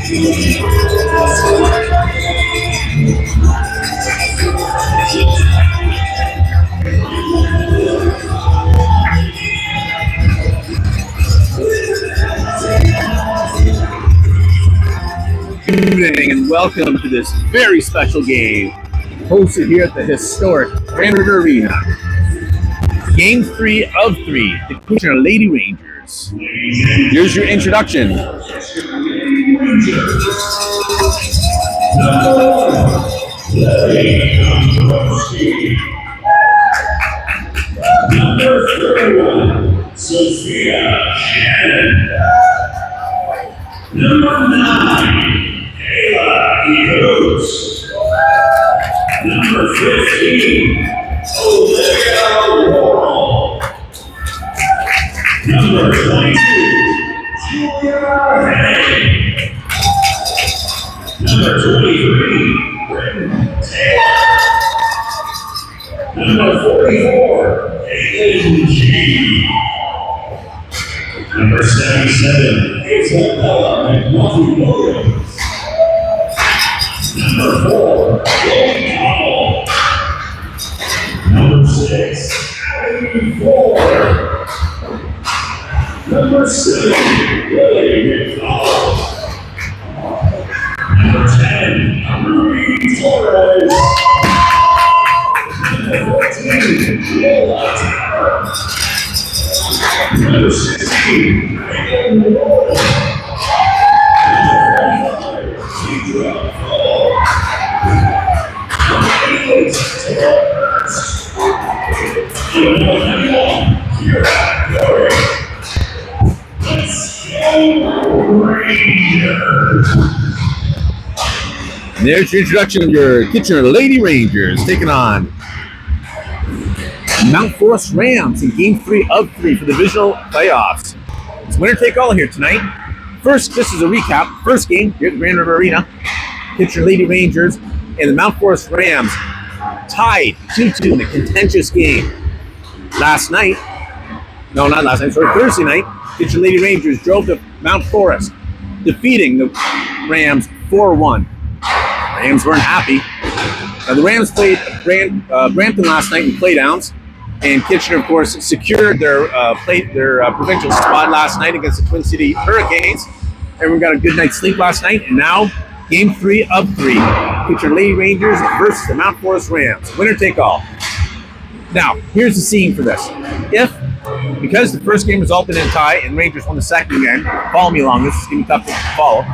Good evening and welcome to this very special game hosted here at the historic Grand River Arena. Game 3 of 3, the Divisional Lady Rangers. Here's your introduction. Number 31, Sophia Shannon. Number 9, KLR. Number 15, Olivia Worrell. Number 22, Julia Hay. Number 23, Britton Taylor. Number 44, Caitlin G. Number 77, Isabella McNulty Williams. Number 4, Chloe Connell. Number 6, Abby Ford. Number 7, Lily McDonald. Number 10, Ruby Torres. Number 14, Lola Tower. Number 16, Megan Roy. Number 45, Deidre Hall. Number 8, Taylor Hurst. Number 91, Kira Corey. Let's go Rangers! There's your introduction of your Kitchener Lady Rangers taking on Mount Forest Rams in Game 3 of 3 for the Divisional playoffs. It's winner take all here tonight. First, just as a recap, first game here at the Grand River Arena, Kitchener Lady Rangers and the Mount Forest Rams tied 2-2 in a contentious game. Thursday night, Kitchener Lady Rangers drove to Mount Forest, defeating the Rams 4-1. Rams weren't happy. Now, the Rams played Brampton last night in playdowns, and Kitchener, of course, secured their provincial spot last night against the Twin City Hurricanes. Everyone got a good night's sleep last night, and now Game 3 of 3, Kitchener Lady Rangers versus the Mount Forest Rams. Winner take all. Now, here's the scene for this. Because the first game resulted in a tie and Rangers won the second game, follow me along, this is going to be tough to follow.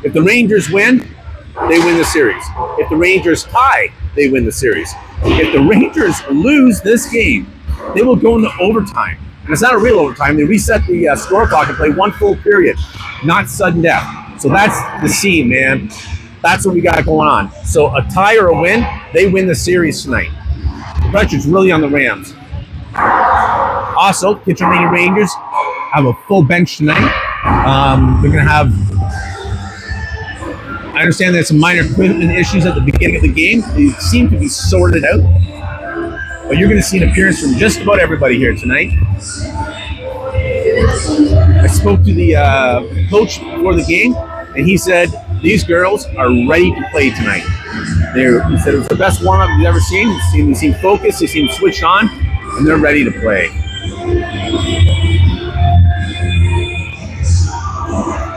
If the Rangers win, they win the series. If the Rangers tie, they win the series. If the Rangers lose this game, they will go into overtime. And it's not a real overtime. They reset the score clock and play one full period, not sudden death. So that's the scene, man. That's what we got going on. So a tie or a win, they win the series tonight. The pressure's really on the Rams. Also, Kitchener Lady Rangers have a full bench tonight. They're going to have, I understand there's some minor equipment issues at the beginning of the game. They seem to be sorted out. But you're going to see an appearance from just about everybody here tonight. I spoke to the coach before the game, and he said these girls are ready to play tonight. He said it was the best warm-up he's ever seen. They seem focused, they seem switched on, and they're ready to play.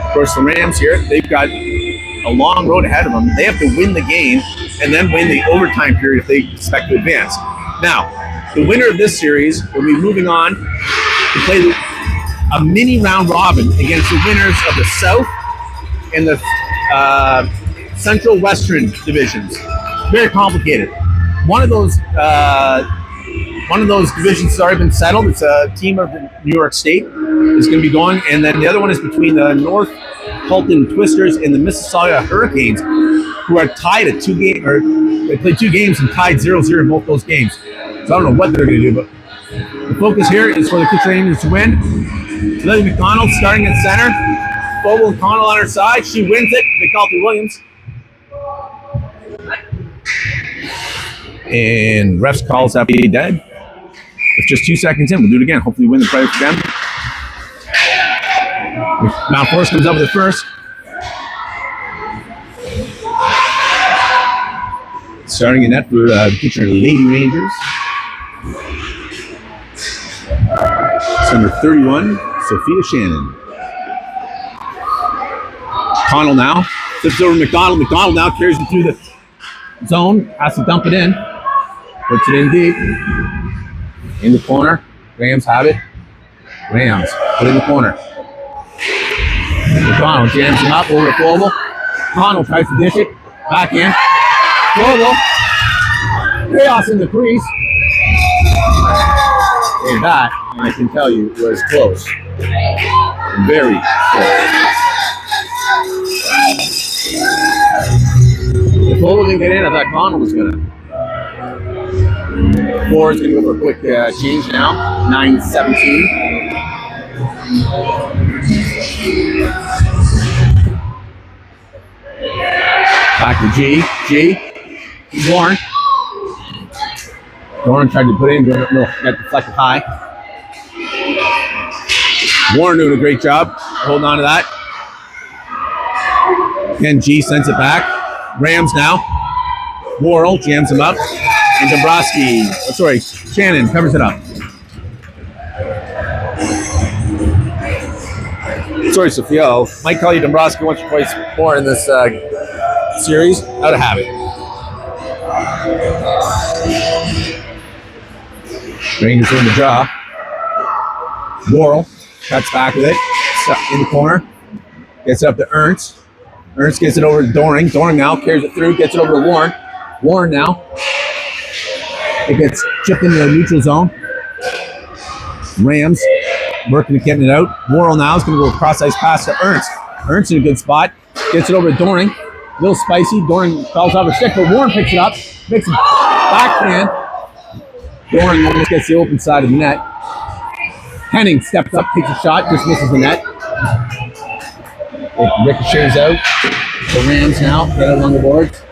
Of course, the Rams here, they've got a long road ahead of them. They have to win the game and then win the overtime period if they expect to advance. Now, the winner of this series will be moving on to play a mini round robin against the winners of the South and the Central Western divisions. Very complicated. One of those divisions has already been settled. It's a team of New York State is going to be going, and then the other one is between the North Halton Twisters and the Mississauga Hurricanes, who are tied at 2 games, or they played 2 games and tied 0-0 in both those games. So I don't know what they're going to do, but the focus here is for the Kitchener Rangers to win. Lily McDonald starting at center. Fogel and Connell on her side. She wins it. McNulty Williams. And refs calls that be dead. It's just 2 seconds in. We'll do it again. Hopefully win the play for them. Mount Forest comes up with it first. Starting in net for pitcher Lady Rangers. It's number 31, Sophia Shannon. Connell now. Flips over to McDonald. McDonald now carries it through the zone. Has to dump it in. Puts it in deep. In the corner. Rams have it. Rams put it in the corner. McDonald jams him up over to Global. Connell tries to dish it. Back in. Global. Chaos in the crease. And that, I can tell you, was close. Very close. If Global didn't get in, I thought Connell was going to. Ford's going to go for a quick change now. 9:17. Back to G. Warren. Warren tried to put in, got deflected high. Warren doing a great job holding on to that. Again, G sends it back. Rams now. Worrell jams him up. And Shannon covers it up. Sorry, Sophia. I might call you Dombrowski once or twice more in this series. Out of habit. Rangers doing the job. Worrell cuts back with it. In the corner. Gets it up to Ernst. Ernst gets it over to Doring. Doring now carries it through. Gets it over to Warren. Warren now. It gets chipped into the neutral zone. Rams working to getting it out. Worrell now is going to go cross ice pass to Ernst. Ernst in a good spot. Gets it over to Doring. A little spicy. Doring falls off a stick, but Warren picks it up. Makes a backhand. Doring almost gets the open side of the net. Henning steps up, takes a shot, just misses the net. It ricochets out. The Rams now get it on the boards.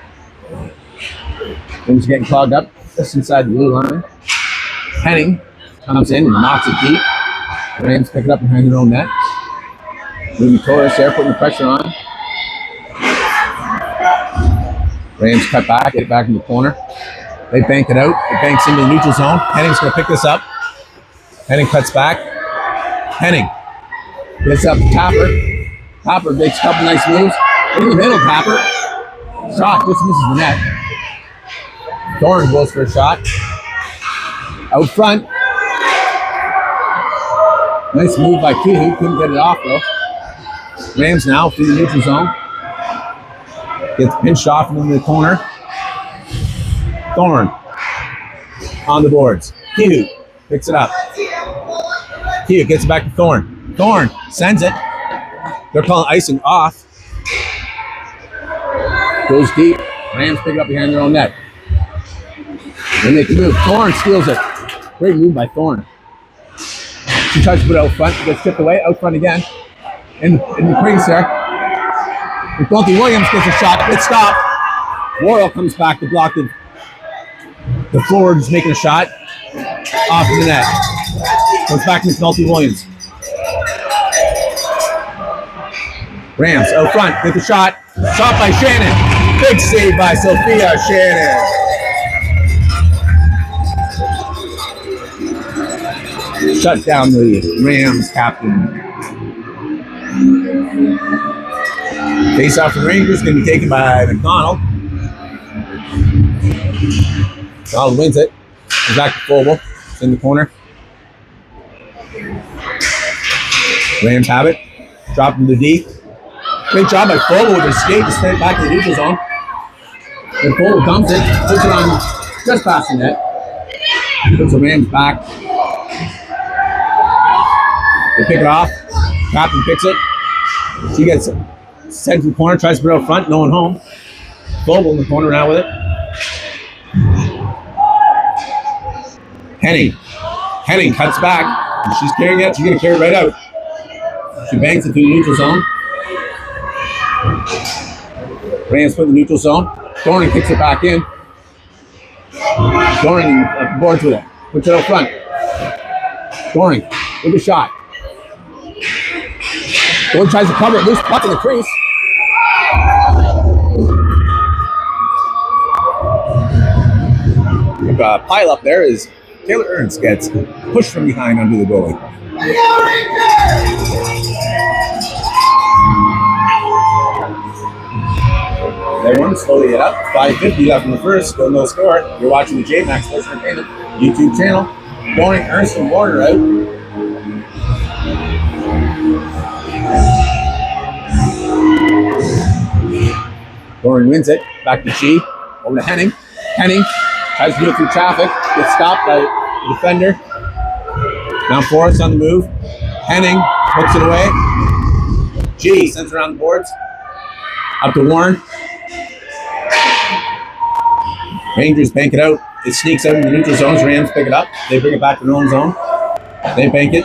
Things getting clogged up just inside the blue line. Henning comes in and knocks it deep. The Rams pick it up behind their own net. Ruby Torres there putting the pressure on. Rams cut back, get it back in the corner. They bank it out. It banks into the neutral zone. Henning's going to pick this up. Henning cuts back. Henning gets up to Tapper. Tapper makes a couple nice moves. In the middle, Tapper. Shot just misses the net. Doran goes for a shot. Out front. Nice move by Kehoe. Couldn't get it off though. Rams now through the neutral zone. Gets pinched off into the corner. Thorne on the boards. Kehoe picks it up. Kehoe gets it back to Thorne. Thorne sends it. They're calling icing off. Goes deep. Rams pick it up behind their own net. Then they can move. Thorne steals it. Great move by Thorne. She tries to put it out front. Gets tipped away. Out front again. In the crease there. McNulty Williams gets a shot. It's stopped. Worrell comes back to block the forward is making a shot. Off in the net. Comes back to McNulty Williams. Rams out front. Get the shot. Shot by Shannon. Big save by Sophia Shannon. Shut down the Rams captain. Face off for the Rangers going to be taken by McDonald. McDonald wins it. Goes back to Fogle. It's in the corner. Rams have it. Drop him to D. Great job by Fogle with his skate to stay back to the neutral zone. Then Fogle dumps it. Puts it on just past the net. Puts the Rams back. They pick it off. Captain picks it. She gets it. Sent to the corner. Tries to put it out front. No one home. Fogle in the corner now with it. Henning cuts back. She's carrying it. She's going to carry it right out. She bangs it through the neutral zone. Rams put in the neutral zone. Doran kicks it back in. Doran boards with it. Puts it out front. Doran with a shot. Doran tries to cover it. Loose puck in the crease. pile up there as Taylor Ernst gets pushed from behind under the goalie. They won, slowly it up. 5:50 left in the first, still no score. You're watching the J-Max Sports Entertainment YouTube channel. Doring, Ernst, and Warner out. Doring wins it. Back to Chi. Over to Henning. Henning tries to do it through traffic. Gets stopped by the defender. Mount Forest on the move. Henning hooks it away. G sends it around the boards. Up to Warren. Rangers bank it out. It sneaks out in the neutral zones. Rams pick it up. They bring it back to their own zone. They bank it.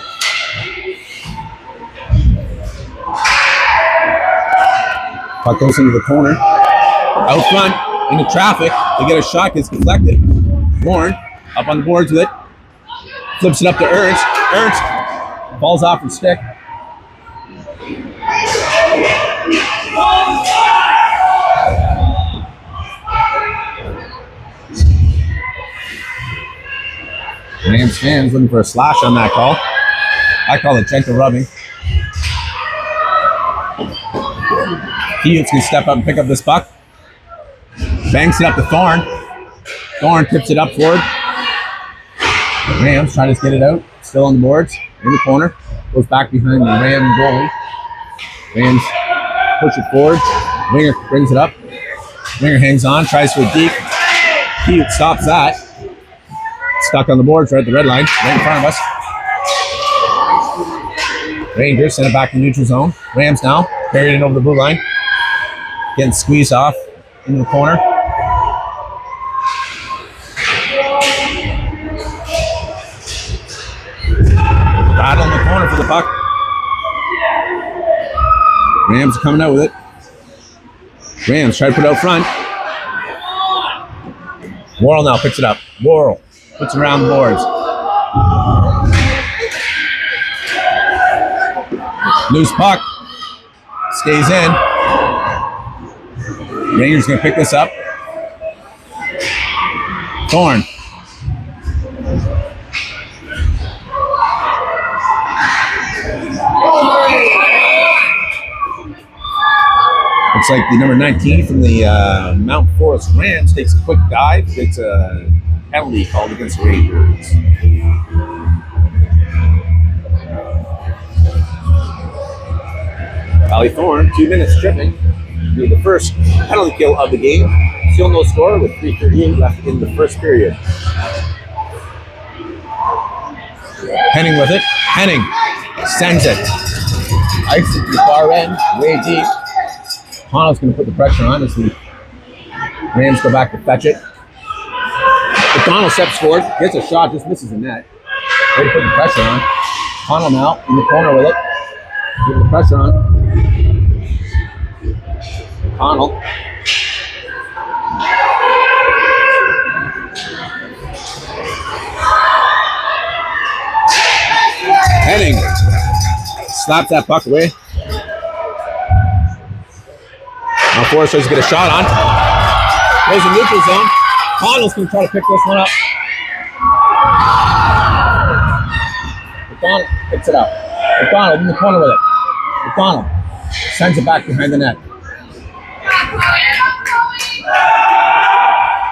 Puck goes into the corner. Out front, into traffic. They get a shot, gets deflected. Warren up on the boards with it. Flips it up to Ernst. Ernst falls off his stick. Rams fans looking for a slash on that call. I call it gentle rubbing. Hewitt's going to step up and pick up this puck. Banks it up to Thorne. Thorne tips it up forward. Rams trying to get it out. Still on the boards. In the corner. Goes back behind the Ram goalie. Rams push it forward. Winger brings it up. Winger hangs on. Tries for a deep. Hewitt stops that. Stuck on the boards right at the red line. Right in front of us. Rangers send it back to the neutral zone. Rams now. Carried it over the blue line. Getting squeezed off into the corner. Battle in the corner for the puck. Rams are coming out with it. Rams try to put it out front. Worrell now picks it up. Worrell puts it around the boards. Loose puck. Stays in. Rangers going to pick this up. Thorne. Looks like the number 19 from the Mount Forest Rams takes a quick dive. Gets a penalty called against the Rangers. Valley Thorne, 2 minutes tripping. Do the first penalty kill of the game. Still no score with 3:38 left in the first period. Henning with it. Henning sends it. Ice it to the far end, way deep. Connell's going to put the pressure on as the Rams go back to fetch it. McDonald steps forward, gets a shot, just misses the net. They put the pressure on. Connell now in the corner with it. Put the pressure on. Connell. Henning slaps that puck away. Now Forrest tries to get a shot on. Goes in neutral zone. Connell's going to try to pick this one up. McDonald picks it up. McDonald in the corner with it. McDonald sends it back behind the net.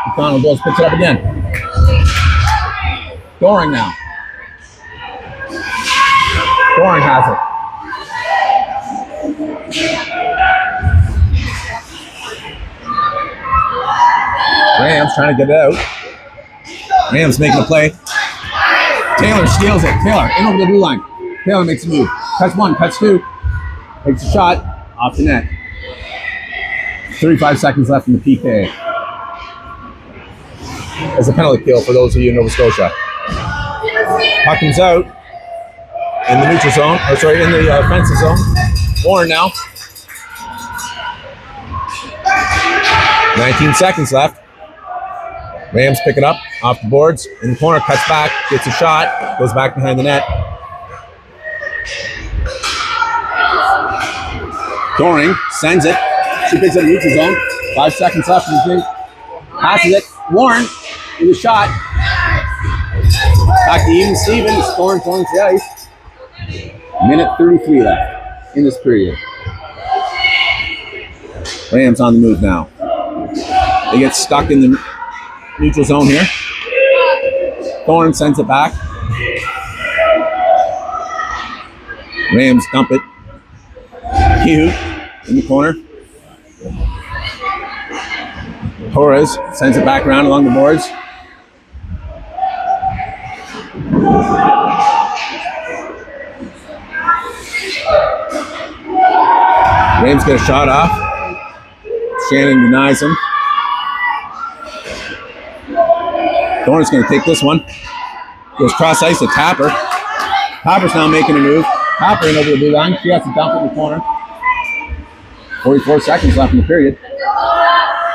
McDonald goes, picks it up again. Doring now. Doring has it. Rams trying to get it out. Rams making a play. Taylor steals it. Taylor in over the blue line. Taylor makes a move. Cuts one, cuts two. Takes a shot off the net. 35 seconds left in the PK. There's a penalty kill for those of you in Nova Scotia. Puck comes out in the neutral zone, or sorry, in the offensive zone. Warren now. 19 seconds left. Rams pick it up off the boards. In the corner, cuts back, gets a shot, goes back behind the net. Doring sends it. She picks up the neutral zone. 5 seconds left in the game. Passes it. Warren with a shot. Back to even Steven, scoring points the ice. Minute 33 left in this period. Rams on the move now. They get stuck in the neutral zone here. Thorne sends it back. Rams dump it. Hugh in the corner. Torres sends it back around along the boards. Rams get a shot off. Shannon denies him. Thorne's going to take this one. Goes cross ice to Tapper. Tapper's now making a move. Tapper in over the blue line. She has to dump it in the corner. 44 seconds left in the period.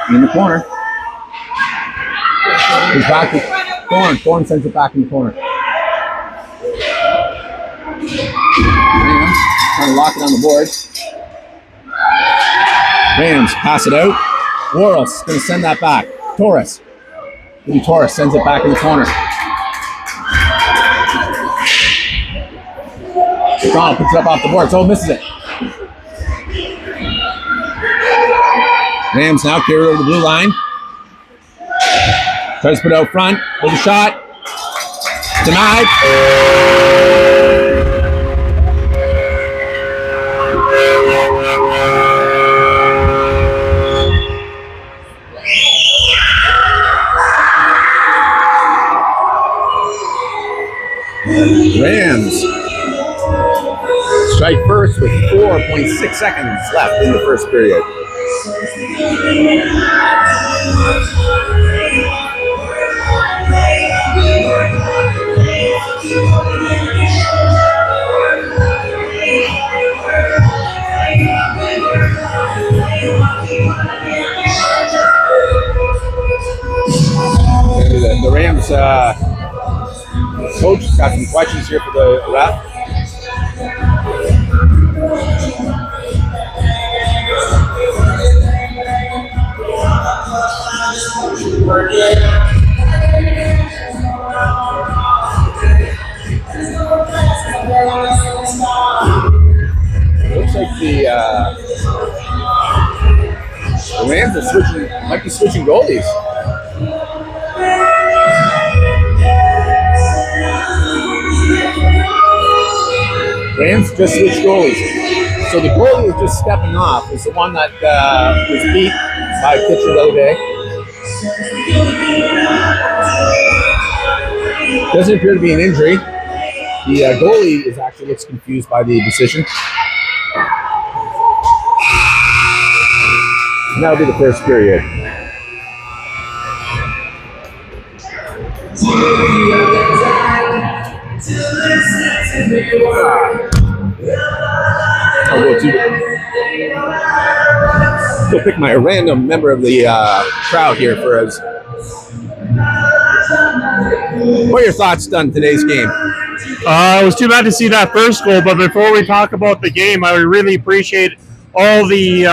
In the corner. He's back to Thorne. Thorne sends it back in the corner. Rams trying to lock it on the board. Rams pass it out. Warros going to send that back. Torres. Maybe Torres sends it back in the corner. Donald picks it up off the board. So misses it. Rams now carry over the blue line. Tries to put it out front with a shot. Denied. Rams strike first with 4.6 seconds left in the first period. The Rams coach got some questions here for the ref. Looks like the Rams are might be switching goalies. Rams just switched goalies. So the goalie who's just stepping off is the one that was beat by a pitcher the other day. Doesn't appear to be an injury. The goalie looks confused by the decision. And that'll be the first period. I'll go pick my random member of the crowd here for us. What are your thoughts on today's game? It was too bad to see that first goal, but before we talk about the game, I would really appreciate all the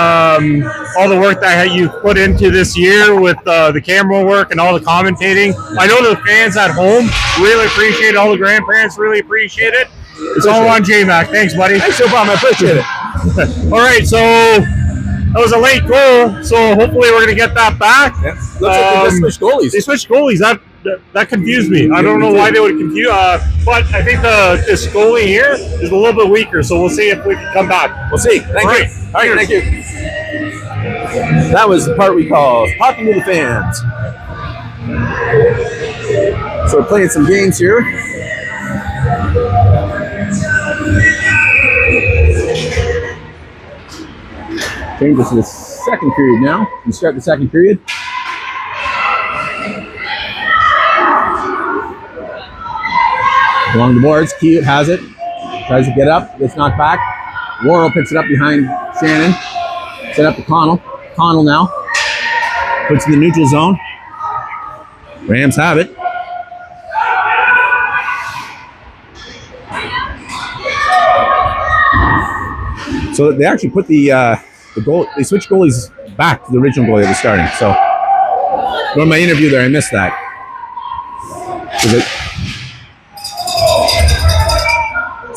work that you put into this year with the camera work and all the commentating. I know the fans at home really appreciate it. All the grandparents really appreciate it. It's all on J-Mac. Thanks, buddy. Thanks, no problem. I appreciate it. All right, so that was a late goal, so hopefully we're going to get that back. Yeah. Looks like they just switched goalies. They switched goalies. That confused me. I don't know why they would confuse, but I think this goalie here is a little bit weaker, so we'll see if we can come back. We'll see. Thank you. All right, thank you. That was the part we call talking to the fans. So we're playing some games here. Change this to the second period now. We start the second period. Along the boards, Keith has it. Tries to get up, gets knocked back. Worrell picks it up behind Shannon. Set up to Connell. Connell now. Puts in the neutral zone. Rams have it. So they actually put the goal. They switched goalies back to the original goalie that was starting. So during my interview there, I missed that.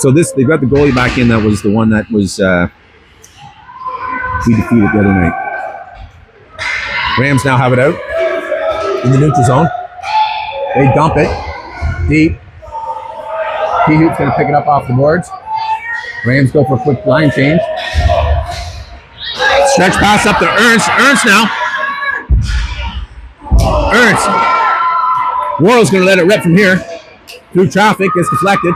So they've got the goalie back in. That was the one that was we defeated the other night. Rams now have it out in the neutral zone. They dump it deep. P-Hoop's going to pick it up off the boards. Rams go for a quick line change. Stretch pass up to Ernst. Ernst now. Ernst. Worrell's going to let it rip from here. Through traffic, gets deflected.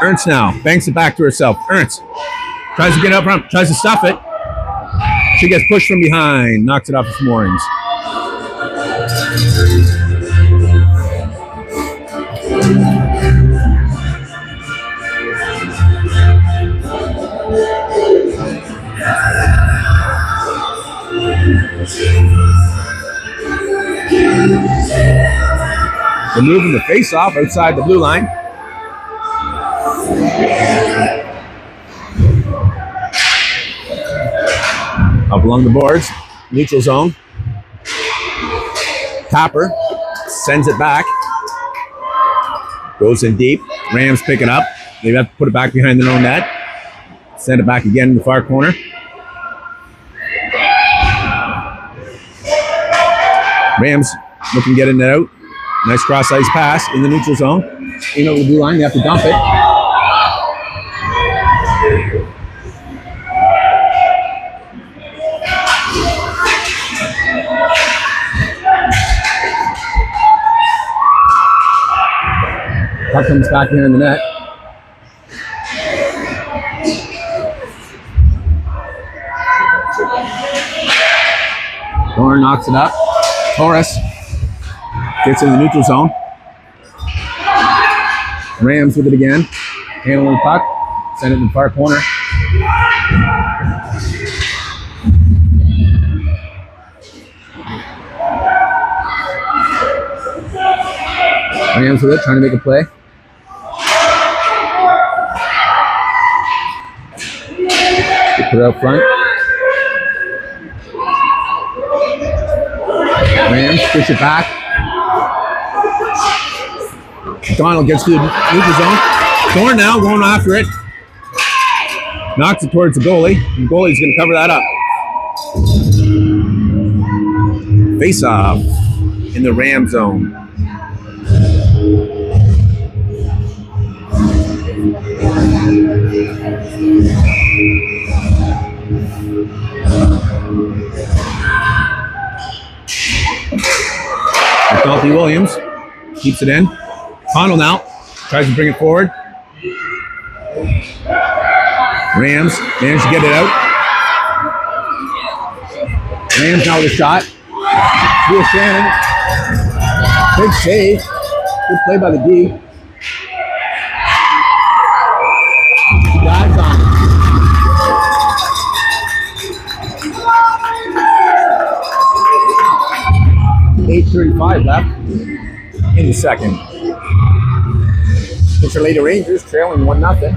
Ernst now banks it back to herself. Ernst tries to get up front, tries to stuff it. She gets pushed from behind, knocks it off its moorings. They're moving the face-off outside the blue line. Up along the boards, neutral zone. Tapper sends it back. Goes in deep. Rams pick it up. They have to put it back behind their own net. Send it back again in the far corner. Rams looking to get it out. Nice cross-ice pass in the neutral zone. In over the blue line, they have to dump it. Puck comes back here in the net. Dorn knocks it up. Torres gets in the neutral zone. Rams with it again. Handling the puck. Send it in the far corner. Rams with it, trying to make a play. Put it out front. Rams push it back. McDonald gets to the neutral zone. Thorne now going after it. Knocks it towards the goalie. The goalie's going to cover that up. Face off in the Ram zone. McNulty Williams keeps it in. Connell now tries to bring it forward. Rams managed to get it out. Rams now with a shot. Here's Shannon. Big save. Good play by the D. Dives on it. 8:35 left in the second. Pitcher Lady Rangers trailing 1-0.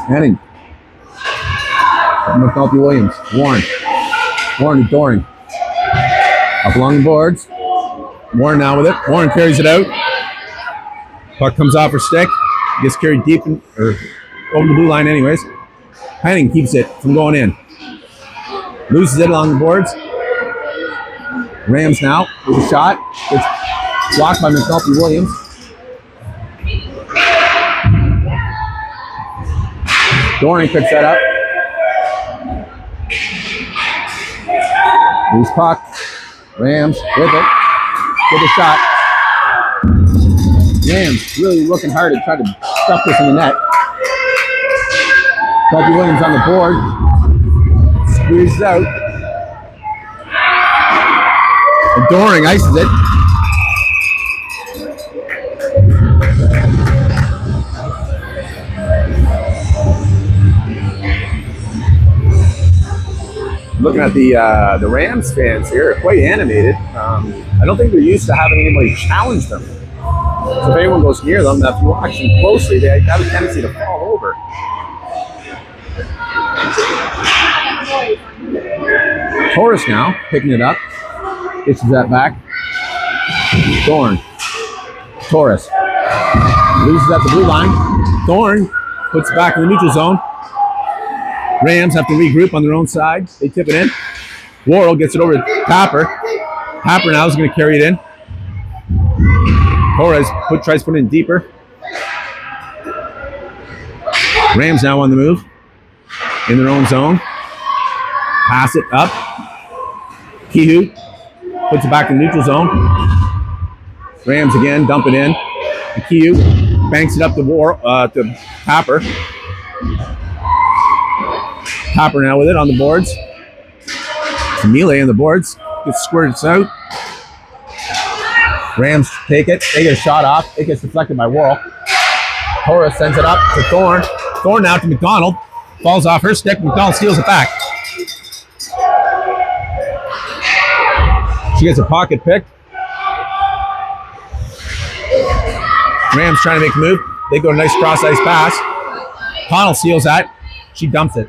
Henning. McNulty Williams. Warren. Warren to Doring. Up along the boards. Warren now with it. Warren carries it out. Puck comes off her stick. Gets carried deep or over the blue line anyways. Henning keeps it from going in. Loses it along the boards. Rams now with a shot. It's blocked by McNulty Williams. Doring picks that up. Loose puck. Rams with it. With a shot. Rams really looking hard to try to stuff this in the net. McNulty Williams on the board. Squeezes out. And Doring ices it. Looking at the Rams fans here, quite animated. I don't think they're used to having anybody challenge them. So if anyone goes near them, if you watch them closely, they have a tendency to fall over. Taurus now picking it up, gets that back. Thorn, Taurus loses at the blue line. Thorn puts it back in the neutral zone. Rams have to regroup on their own side. They tip it in. Worrell gets it over to Tapper. Tapper now is going to carry it in. Torres tries to put it in deeper. Rams now on the move in their own zone. Pass it up. Kihu puts it back in the neutral zone. Rams again dump it in. And Kihu banks it up to Tapper. Tapper now with it on the boards. It's a melee on the boards. Gets squirted out. Rams take it. They get a shot off. It gets deflected by Worrell. Torres sends it up to Thorn. Thorn now to McDonald. Falls off her stick. McDonald steals it back. She gets a pocket pick. Rams trying to make a move. They go a nice cross-ice pass. Connell steals that. She dumps it.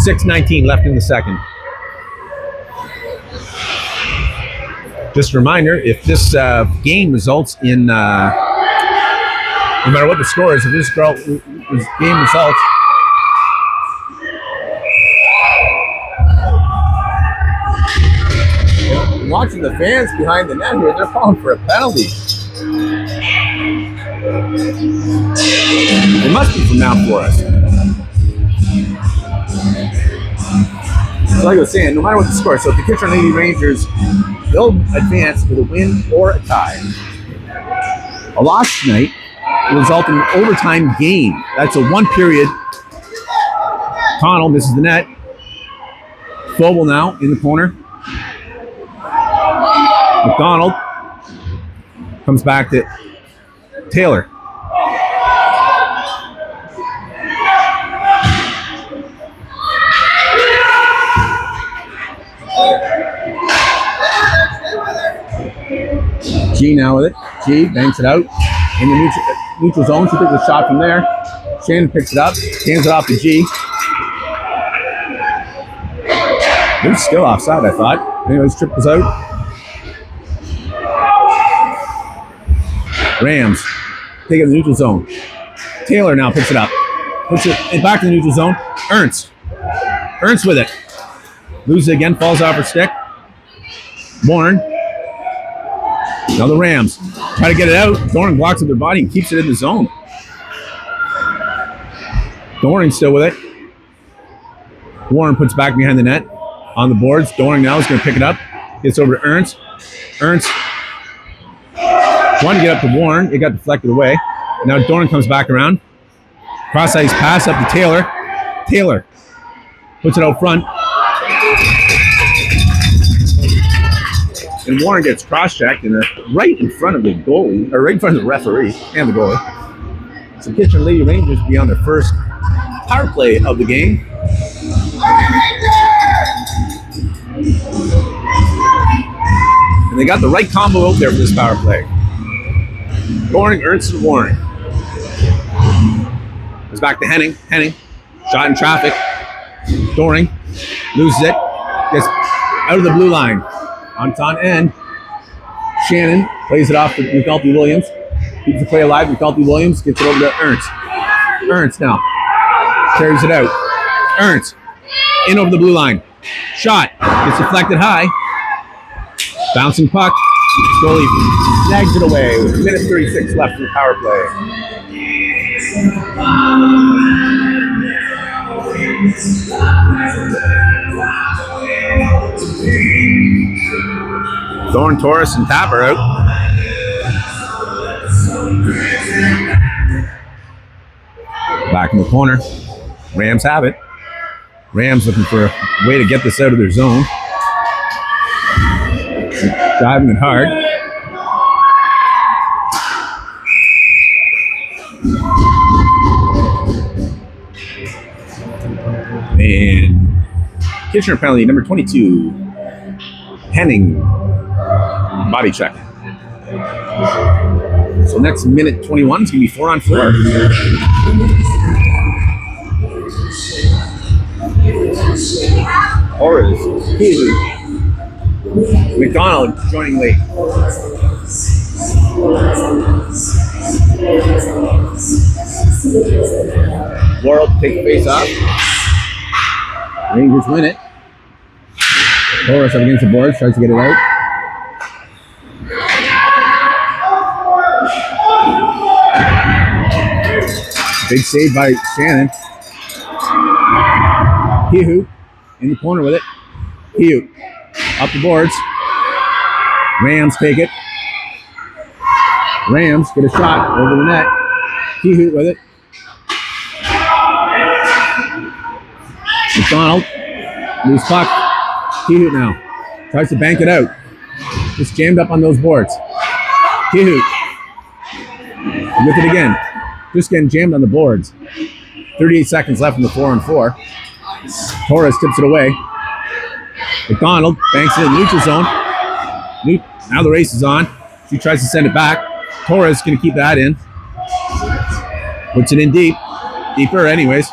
6:19 left in the second. Just a reminder, if this game results in, no matter what the score is, if this game results, watching the fans behind the net here, they're calling for a penalty. It must be from Mount Forest. So like I was saying, no matter what the score, so if the Kitchener Lady Rangers, they'll advance with a win or a tie. A loss tonight will result in an overtime game. That's a one-period. Connell misses the net. Phobel now in the corner. McDonald comes back to Taylor. G now with it. G banks it out in the neutral zone. She took the shot from there. Shannon picks it up, hands it off to G. There's still offside, I thought. Anyways, trip was out. Rams take it to the neutral zone. Taylor now picks it up. Puts it back to the neutral zone. Ernst with it. Loses it again, falls off her stick. Bourne. Now the Rams try to get it out. Doran blocks with their body and keeps it in the zone. Doran still with it. Warren puts back behind the net on the boards. Doran now is going to pick it up. Gets over to Ernst. Ernst wanted to get up to Warren. It got deflected away. Now Doran comes back around. Cross-ice pass up to Taylor. Taylor puts it out front. And Warren gets cross-checked and right in front of the goalie, or right in front of the referee and the goalie. So Kitchener Lady Rangers will be on their first power play of the game. And they got the right combo out there for this power play. Doring, Ernst, and Warren. Goes back to Henning. Henning, shot in traffic. Doring loses it. Gets out of the blue line. On end. Shannon plays it off to McNulty Williams. Keeps the play alive. McNulty Williams gets it over to Ernst. Ernst now carries it out. Ernst in over the blue line. Shot. Gets deflected high. Bouncing puck. Goalie snags it away with 1:36 left in the power play. Thorn, Torres, and Tapper out. Back in the corner. Rams have it. Rams looking for a way to get this out of their zone. Driving it hard. And Kitchener penalty number 22. Henning. Body check. So next minute 21 is going to be 4-on-4. Torres, McDonald joining late. Worrell take the face off. Rangers win it. Torres up against the boards, tries to get it out. Big save by Shannon. Kehoe in the corner with it. Kehoe up the boards. Rams take it. Rams get a shot over the net. Kehoe with it. McDonald. Loose puck. Kehoe now. Tries to bank it out. Just jammed up on those boards. Kehoe. Look at it again. Just getting jammed on the boards. 38 seconds left in the 4-on-4. Torres tips it away. McDonald banks it in the neutral zone. Now the race is on. She tries to send it back. Torres is going to keep that in. Puts it in deep. Deeper anyways.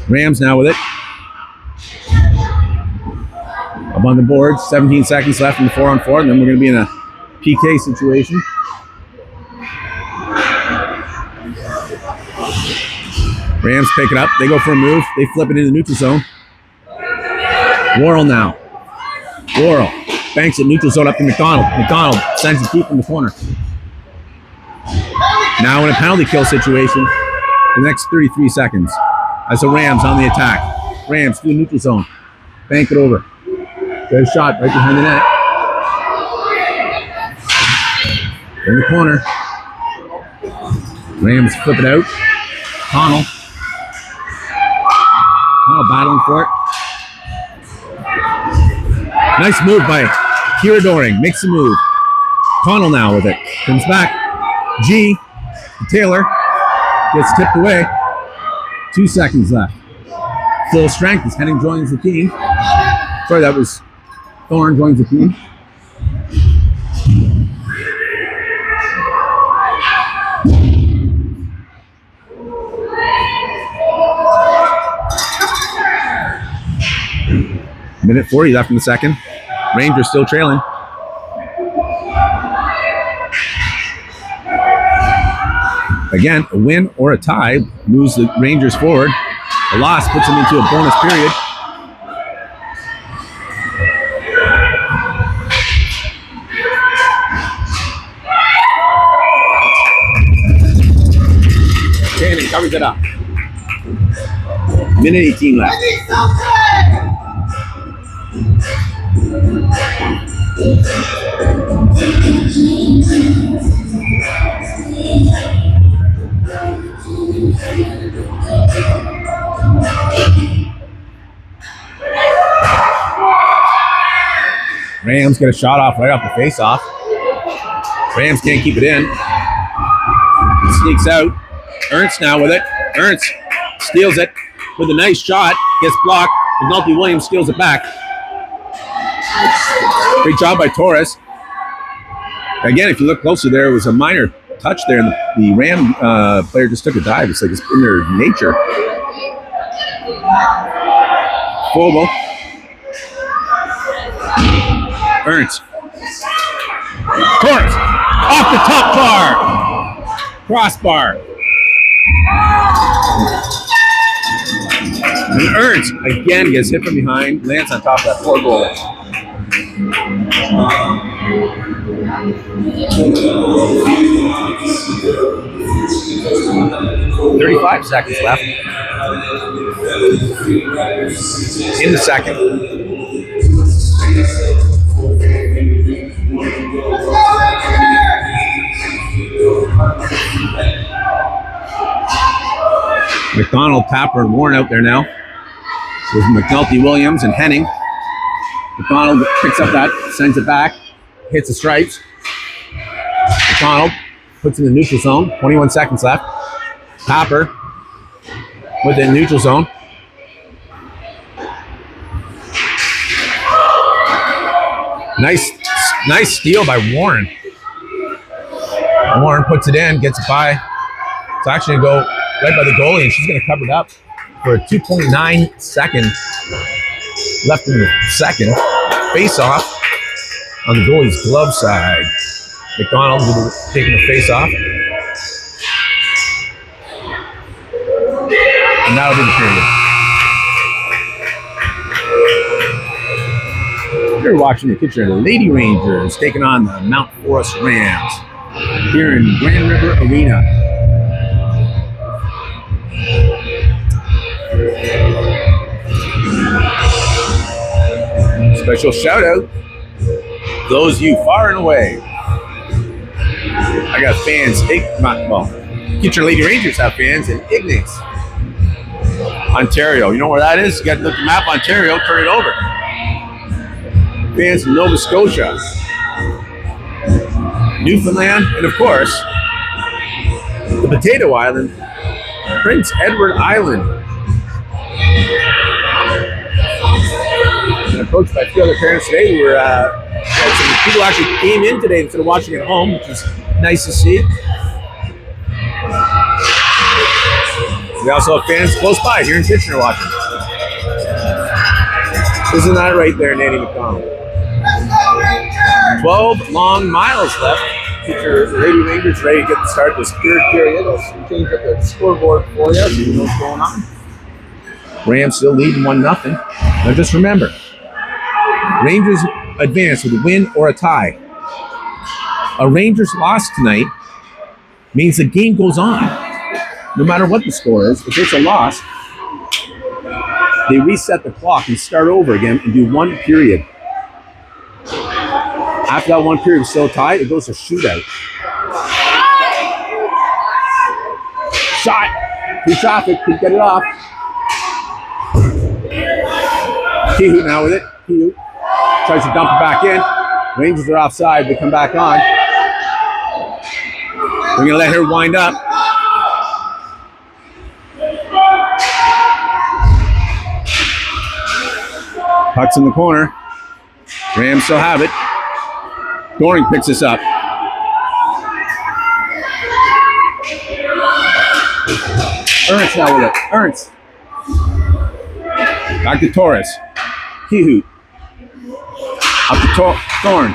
Rams now with it. Up on the board. 17 seconds left in the 4-on-4. And then we're going to be in a PK situation. Rams pick it up. They go for a move. They flip it into the neutral zone. Worrell now. Worrell banks it neutral zone up to McDonald. McDonald sends it deep in the corner. Now in a penalty kill situation for the next 33 seconds. As the Rams on the attack. Rams through the neutral zone. Bank it over. Get a shot right behind the net. In the corner. Rams flip it out. Connell. Connell battling for it. Nice move by Kira Doring. Makes a move. Connell now with it. Comes back. G. Taylor. Gets tipped away. 2 seconds left. Full strength as Henning joins the team. Sorry, that was Thorne joins the team. Minute 40 left in the second. Rangers still trailing. Again, a win or a tie moves the Rangers forward. A loss puts them into a bonus period. Shannon covers it up. Minute 18 left. Rams get a shot off right off the face-off. Rams can't keep it in. It sneaks out. Ernst now with it. Ernst steals it with a nice shot. Gets blocked. McNulty Williams steals it back. Great job by Torres. Again, if you look closer, there was a minor touch there, and the Ram player just took a dive. It's like it's in their nature. Fogel. Ernst. Torres. Off the top bar. Crossbar. And Ernst again gets hit from behind, lands on top of that poor goalie. 35 seconds left in the second. McDonald, Tapper, and Warren out there now with McNulty Williams and Henning. McDonald picks up that, sends it back, hits the stripes. McDonald puts it in the neutral zone. 21 seconds left. Tapper with it in neutral zone. Nice steal by Warren. Warren puts it in, gets it by. It's actually going to go right by the goalie, and she's going to cover it up for 2.9 seconds left in the second. Face off on the goalie's glove side. McDonald taking the face off. And that'll be the period. You're watching the picture of the Lady Rangers taking on the Mount Forest Rams here in Grand River Arena. Special shout out those of you far and away. I got fans, Future Lady Rangers have fans in Ignace, Ontario. You know where that is? You got to look at the map, Ontario, turn it over. Fans in Nova Scotia, Newfoundland, and of course, the Potato Island, Prince Edward Island. And approached by a few other parents today who were, some people actually came in today instead of watching at home, which is nice to see. We also have fans close by here in Kitchener watching. Isn't that right there, Nanny McDonald? 12 long miles left. Future Lady Rangers ready to get started this third period. I'll change up the scoreboard for you so you know what's going on. Rams still leading 1-0. Now just remember, Rangers advance with a win or a tie. A Rangers loss tonight means the game goes on. No matter what the score is, if it's a loss, they reset the clock and start over again and do one period. After that one period is still tied, it goes to shootout. Shot! Through traffic, can get it off. Kehoe now with it. Kehoe tries to dump it back in. Rangers are offside, they come back on. We're gonna let her wind up. Puck's in the corner. Rams still have it. Doring picks this up. Ernst now with it. Ernst. Back to Torres. Kehoe. Up to Thorne.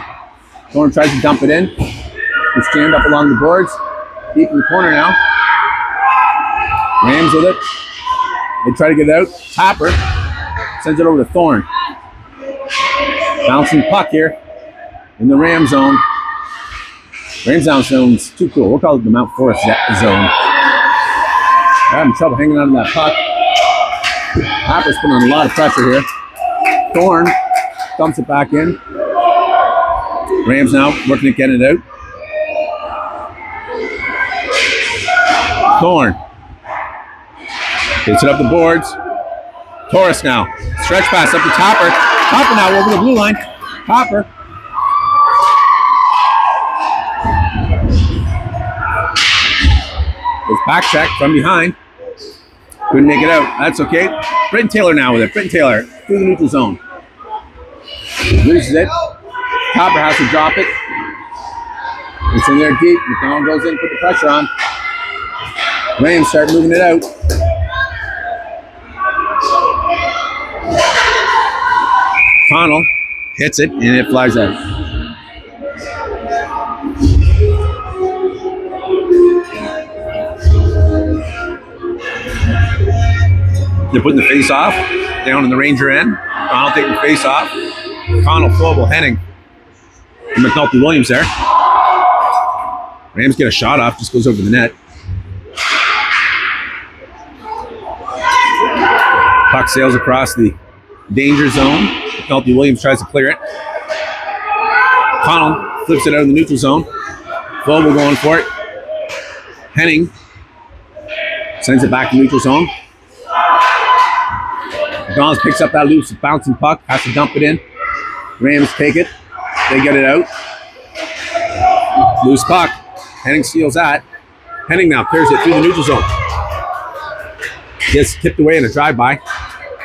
Thorne tries to dump it in. It's jammed up along the boards. Deep in the corner now. Rams with it. They try to get it out. Tapper sends it over to Thorne. Bouncing puck here in the Ram zone. Ram zone's too cool. We'll call it the Mount Forest zone. They're having trouble hanging on to that puck. Tapper's putting on a lot of pressure here. Thorne dumps it back in. Rams now working to get it out. Thorne gets it up the boards. Torres now. Stretch pass up to Topper. Topper now over the blue line. Topper. It's back check from behind. Couldn't make it out. That's okay. Britton Taylor now with it. Britton Taylor through the neutral zone. Loses it. Topper has to drop it. It's in there deep. McDonald goes in, put the pressure on. Rams start moving it out. Connell hits it and it flies out. They're putting the face off down in the Ranger end. Connell taking the face off. Connell, Flowable, Henning, and McNulty Williams there. Rams get a shot off, just goes over the net. Puck sails across the danger zone. McNulty Williams tries to clear it. Connell flips it out of the neutral zone. Flowable going for it. Henning sends it back to neutral zone. McDonald's picks up that loose bouncing puck, has to dump it in. Rams take it. They get it out. Loose puck. Henning steals that. Henning now clears it through the neutral zone. Gets tipped away in a drive-by.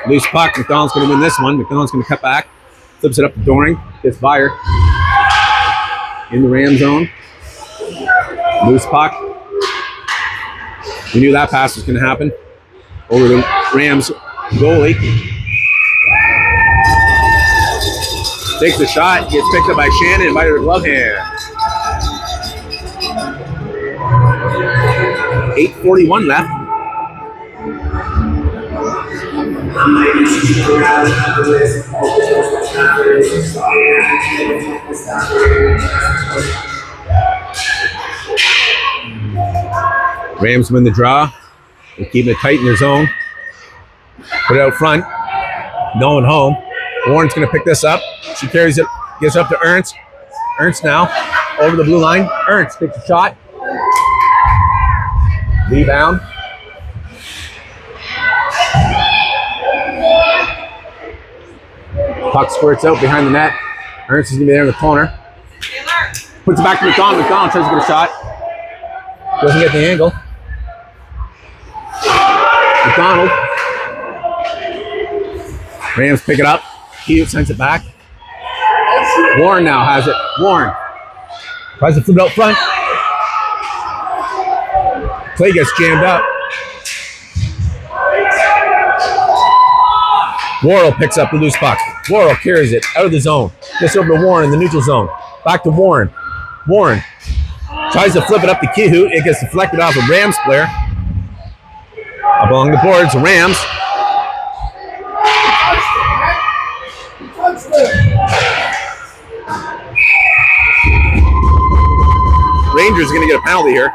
Loose puck. McDonald's going to win this one. McDonald's going to cut back. Flips it up to Doring. Gets by her. In the Ram zone. Loose puck. We knew that pass was going to happen over the Rams goalie. Takes a shot, gets picked up by Shannon by her glove hand. 8:41 left. Rams win the draw. They're keeping it tight in their zone. Put it out front. No one home. Warren's going to pick this up. She carries it, gives up to Ernst. Ernst now over the blue line. Ernst takes a shot. Rebound. Puck squirts out behind the net. Ernst is going to be there in the corner. Puts it back to McDonald. McDonald tries to get a shot. Doesn't get the angle. McDonald. Rams pick it up. Hughes sends it back. Warren now has it. Warren tries to flip it out front. Play gets jammed up. Worrell picks up the loose puck. Worrell carries it out of the zone. Gets over to Warren in the neutral zone. Back to Warren. Warren tries to flip it up to Kihout. It gets deflected off a Rams player. Up along the boards, the Rams. Rangers are going to get a penalty here.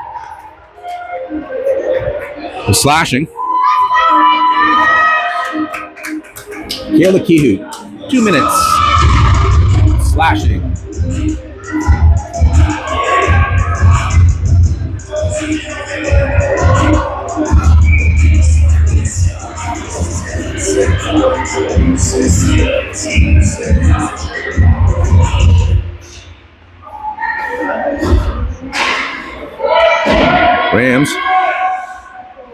For slashing. Kayla Kihout, 2 minutes. Slashing. Rams.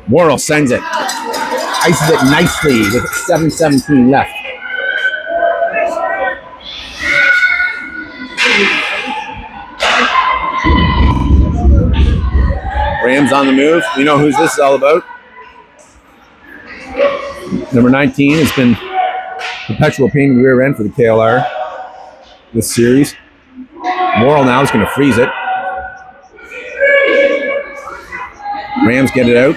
Worrell sends it. Ices it nicely with 7:17 left. Rams on the move. We know who's this is all about. Number 19 has been perpetual pain in the rear end for the KLR this series. Worrell now is going to freeze it. Rams get it out.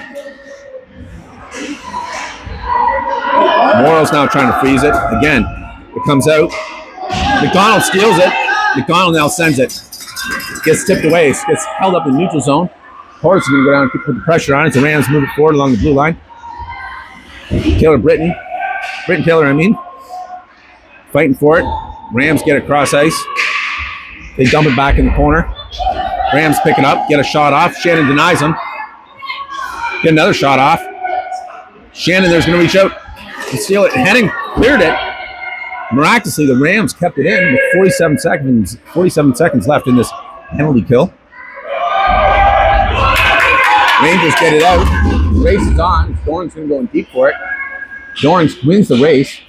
Worrell's now trying to freeze it. Again, it comes out. McDonald steals it. McDonald now sends it. Gets tipped away. Gets held up in the neutral zone. Horace is going to go down and put the pressure on it. The Rams move it forward along the blue line. Britton Taylor, fighting for it. Rams get it cross ice. They dump it back in the corner. Rams pick it up, get a shot off. Shannon denies him. Get another shot off. Shannon there's going to reach out and steal it. Henning cleared it. Miraculously, the Rams kept it in with 47 seconds left in this penalty kill. Rangers get it out. The race is on. Dorn's going to go in deep for it. Dorn wins the race.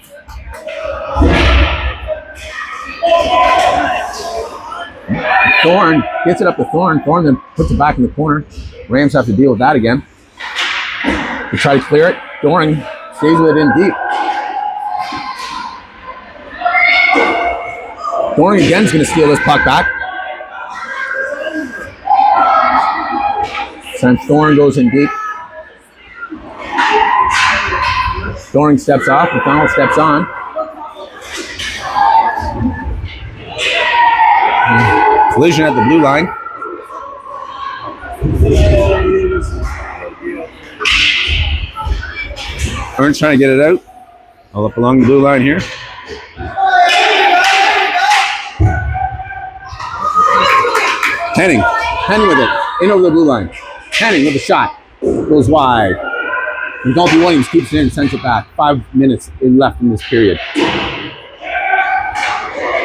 Thorne gets it up to Thorne. Thorne then puts it back in the corner. Rams have to deal with that again. They try to clear it. Dorn stays with it in deep. Dorn again is going to steal this puck back. Since Thorne goes in deep. Thorne steps off. McDonald steps on. Collision at the blue line. Ernst trying to get it out. All up along the blue line here. Henning with it. In over the blue line. Henning with a shot. Goes wide. McNulty Williams keeps it in and sends it back. 5 minutes left in this period.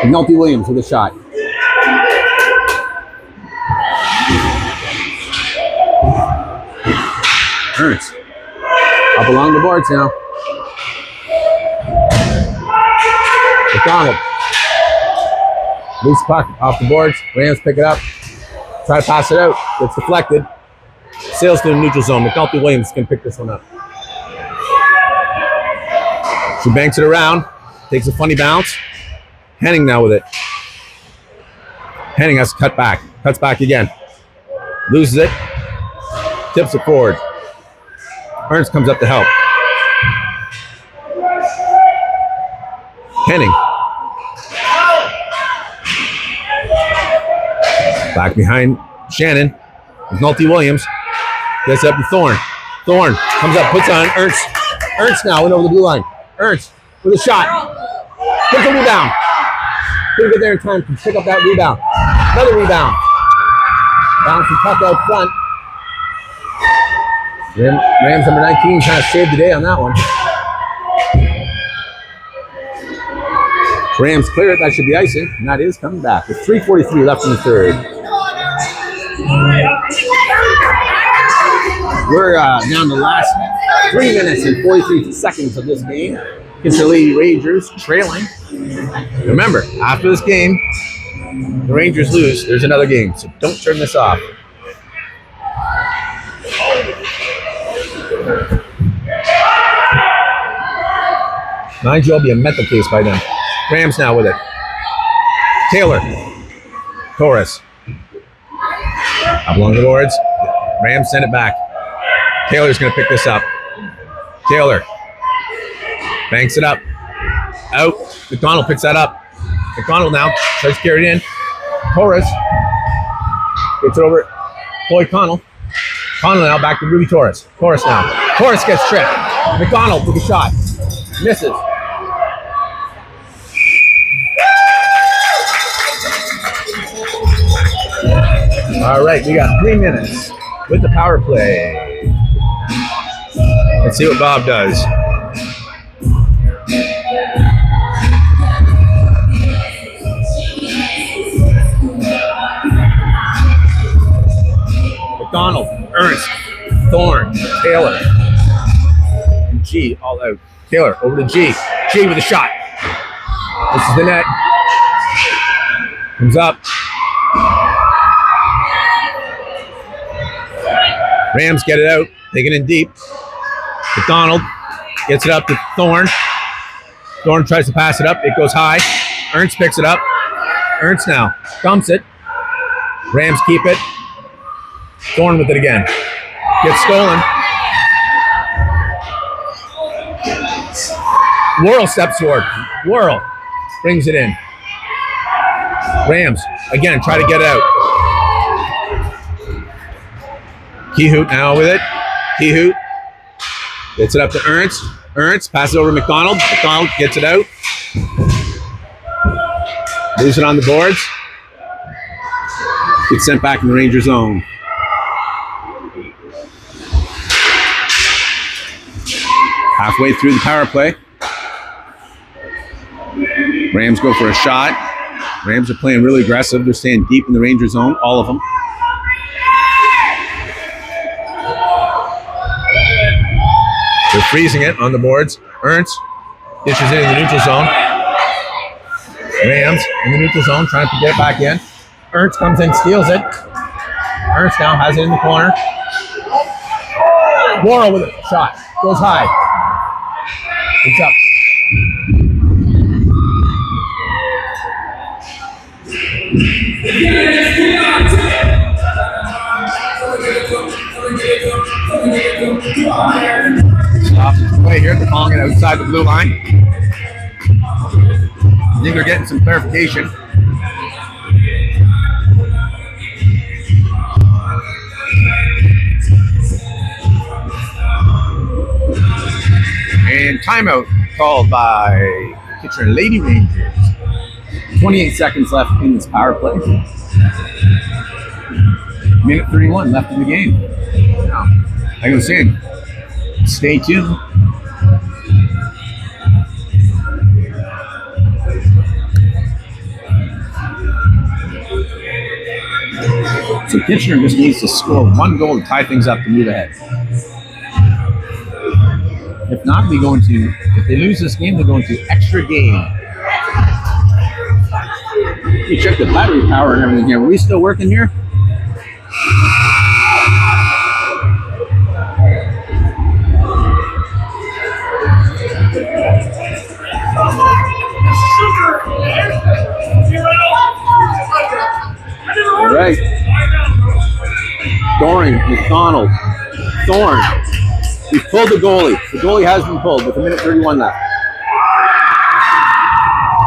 McNulty Williams with a shot. Ernst. Up along the boards now. McDonald. Loose puck off the boards. Rams pick it up. Try to pass it out. Gets deflected. Sails to the neutral zone. McNulty Williams can pick this one up. She banks it around. Takes a funny bounce. Henning now with it. Henning has to cut back. Cuts back again. Loses it. Tips it forward. Ernst comes up to help. Henning. Back behind Shannon. McNulty Williams. Gets up to Thorne. Thorne comes up, puts on Ernst. Ernst now went over the blue line. Ernst with a shot. Gets a rebound. Couldn't get there in time to pick up that rebound. Another rebound. Bounce and puck out front. Then Rams number 19 kind of saved the day on that one. Rams clear it. That should be icing. And that is coming back with 3:43 left in the third. We're down to the last 3 minutes and 43 seconds of this game. Against the Lady Rangers trailing. Remember, after this game, the Rangers lose, there's another game. So don't turn this off. Mind you, I'll be a mental case by then. Rams now with it. Taylor. Torres. Up along the boards. Rams send it back. Taylor's going to pick this up. Taylor. Banks it up. Out. McDonald picks that up. McDonald now tries to carry it in. Torres. Gets it over. Chloe Connell. Connell now back to Ruby Torres. Torres now. Torres gets tripped. McDonald with a shot. Misses. All right, we got 3 minutes with the power play. Let's see what Bob does. McDonald, Ernst, Thorne, Taylor, and G all out. Taylor over to G. G with a shot. This is the net. Comes up. Rams get it out. Taking in deep. McDonald gets it up to Thorne. Thorne tries to pass it up. It goes high. Ernst picks it up. Ernst now dumps it. Rams keep it. Thorne with it again. Gets stolen. Worrell steps forward. Worrell brings it in. Rams again try to get it out. Keyhoot now with it. Keyhoot gets it up to Ernst. Ernst passes over to McDonald. McDonald gets it out. Moves it on the boards. Gets sent back in the Ranger zone. Halfway through the power play. Rams go for a shot. Rams are playing really aggressive. They're staying deep in the Ranger zone, all of them. They're freezing it on the boards. Ernst dishes it in the neutral zone. Rams in the neutral zone trying to get it back in. Ernst comes in, steals it. Ernst now has it in the corner. Worrell with a shot. Goes high. It's up. Stop the play here. They're calling it outside the blue line. I think they're getting some clarification. And timeout called by Kitchener Lady Rangers. 28 seconds left in this power play. Minute 31 left in the game. Now, like I was saying, stay tuned. So Kitchener just needs to score one goal to tie things up to move ahead. If not, if they lose this game, they're going to extra game. You check the battery power and everything here. Are we still working here? right. Doring, McDonald, Thorne. We've pulled the goalie. The goalie has been pulled with 1:31 left.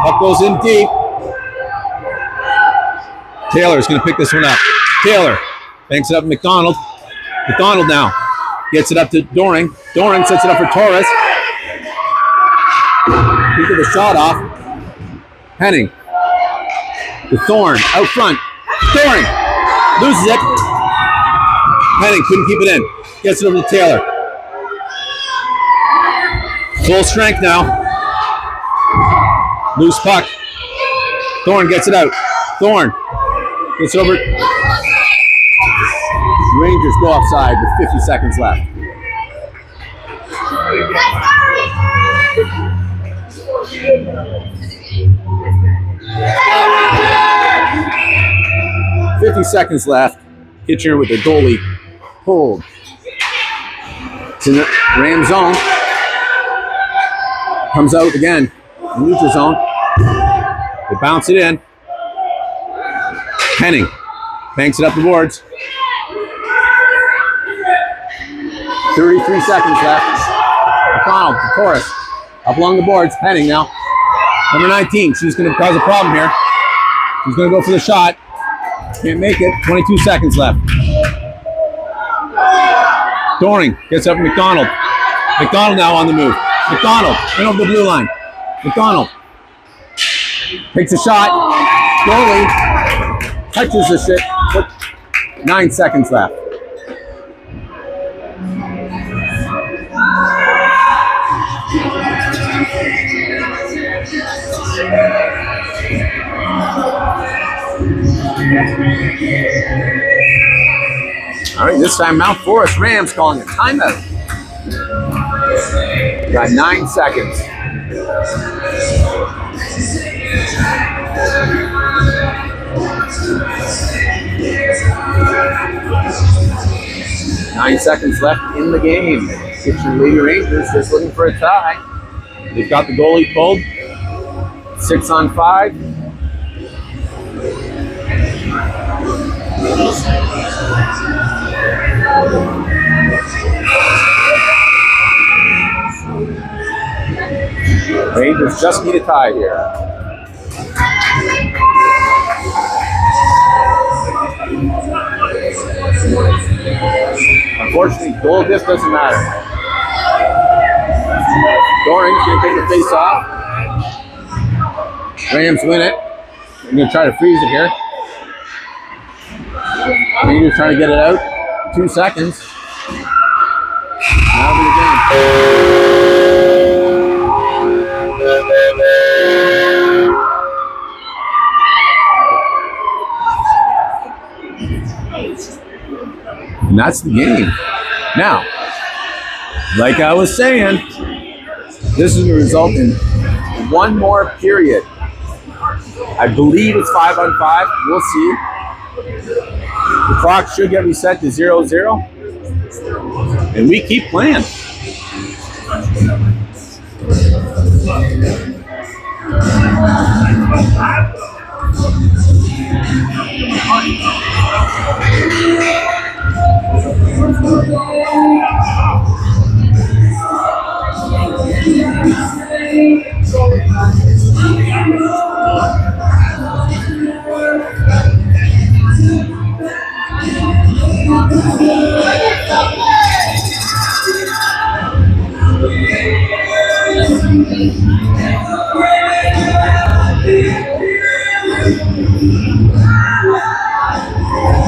Puck goes in deep. Taylor's going to pick this one up. Taylor banks it up to McDonald. McDonald now gets it up to Doring. Doring sets it up for Torres. He took the shot off. Henning. To Thorne. Out front. Doring. Loses it. Henning couldn't keep it in. Gets it over to Taylor. Full strength now. Loose puck. Thorne gets it out. Thorne gets over. Rangers go offside with 50 seconds left. Kitchener with the goalie pulled. It's in the Ram zone. Comes out again. Neutral zone. They bounce it in. Henning banks it up the boards. 33 seconds left. McDonald to Torres. Up along the boards. Henning now. Number 19. She's going to cause a problem here. She's going to go for the shot. Can't make it. 22 seconds left. Doring gets up McDonald. McDonald now on the move. McDonald in over the blue line. McDonald takes a shot. Goalie touches the shit. 9 seconds left. All right, this time Mount Forest Rams calling a timeout. Got 9 seconds. Nine seconds left in the game. Kitchener Lady Rangers just looking for a tie. They've got the goalie pulled. 6 on 5. Rangers just need a tie here. Unfortunately, goal diff doesn't matter. Doring's going to take the face off. Rams win it. I'm going to try to freeze it here. Rangers trying to get it out. 2 seconds. That'll be the game. And that's the game. Now, like I was saying, this is going to result in one more period. I believe it's 5 on 5. We'll see. The clock should get reset to 0-0. And we keep playing.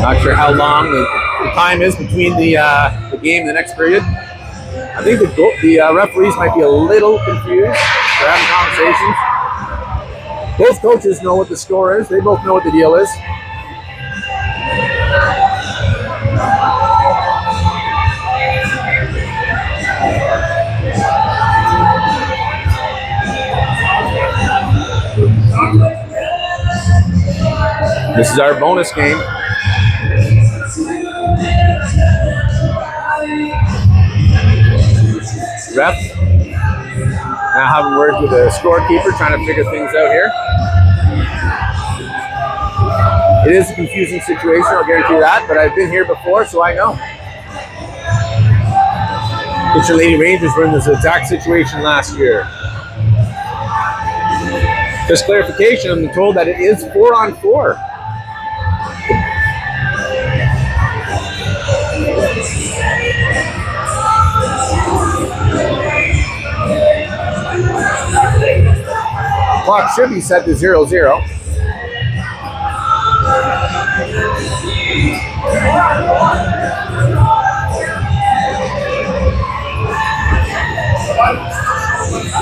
Not sure how long the time is between the game and the next period. I think the referees might be a little confused. They're having conversations. Both coaches know what the score is. They both know what the deal is. This is our bonus game. Ref now having words with the scorekeeper, trying to figure things out here. It is a confusing situation, I'll guarantee that, but I've been here before, so I know. Kitchener Lady Rangers were in this exact situation last year. Just clarification, I'm told that it is 4-on-4. Clock should be set to 0-0.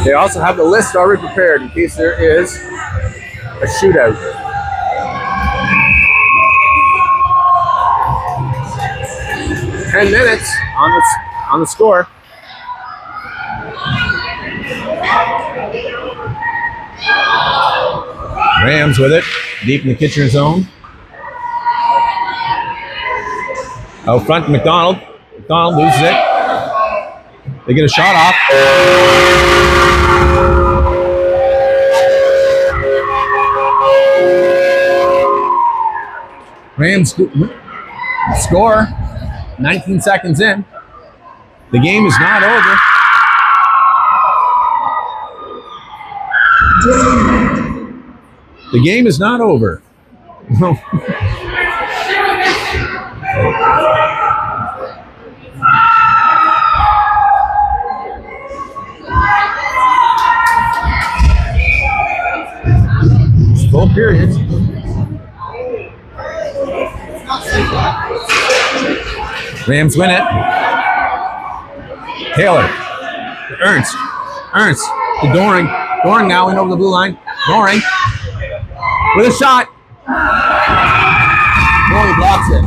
They also have the list already prepared in case there is a shootout. .10 on the score. Rams with it, deep in the Kitchener zone. Out front, McDonald. McDonald loses it. They get a shot off. Rams score 19 seconds in. The game is not over. The game is not over. It's full periods. Rams win it. Taylor. Ernst to Doring. Doring now in over the blue line. Doring with a shot. Goalie blocks it.